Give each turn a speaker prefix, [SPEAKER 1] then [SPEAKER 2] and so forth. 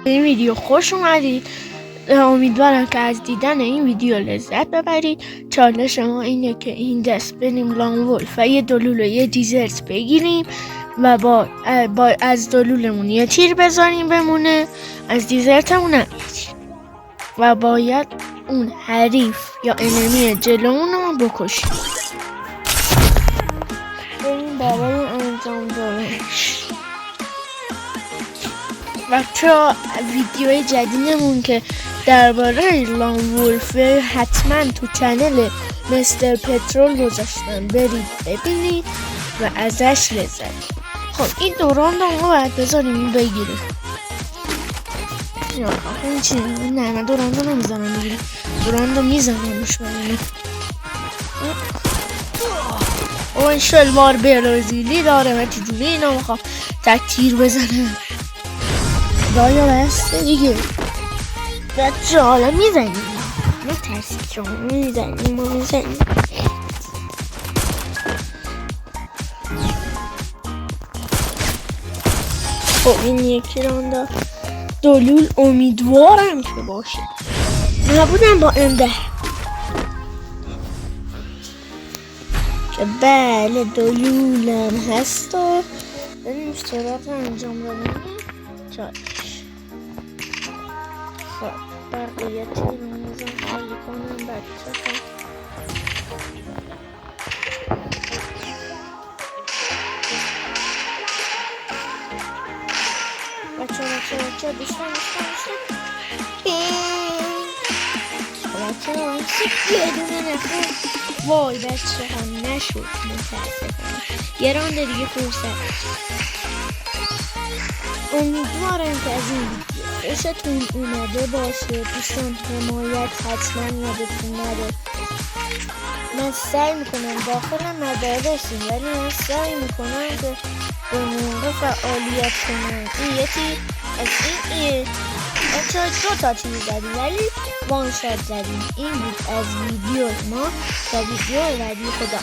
[SPEAKER 1] این ویدیو خوش اومدید. امیدوارم که از دیدن این ویدیو لذت ببرید. چالش ما اینه که این دست بریم لان ولف و یه دلول و یه دیزرت بگیریم و با از دلولمون یه تیر بذاریم بمونه، از دیزرتمون هم یه تیر، و باید اون حریف یا انمی جلومون رو بکشیم. بریم برای انجام دادنش. بچه‌ها ویدیو جدیدمون که درباره لان ولفه حتما تو چنل مستر پترول گذاشتم، برید ببینید و ازش لذت. خب این دوران رو ما باید بذاریم این بگیره. یا آخه این چیه؟ نه من دوران رو نمیزنم بگیره، دوران رو میزنمش بگیره. او این شلوار برازیلی داره، من چجوری اینا میخوام تک تیر بزنم. دایا بسته دیگه بچه، حالا میزنیم ما ترسید شما میزنیم ما میزنیم. خب این یکی راندا دلول امیدوارم که باشه، نبودم با امده که بله دلولم هست و بریم اشتراک انجام بدیم. چالش خب بقیه تیرموزم خالی کنم بچه ها. بچه دوستان بچه ها یه دونه نخون. وای بچه ها نشد متاسفانه، یه رانده دیگه فرصت. امیدوارم که از این ویدیو خوشتون اومده باشه. دوستان حمایت حتما یادتون نره. من سعی میکنم داخل مدارسیم، ولی من سعی میکنم که به موقع فعالیت کنم. این یه تیر از این بچه ها 2 تا تیر زدیم ولی وان شات زدیم. این بود از ویدیو ما تا ویدیو بعدی. خدا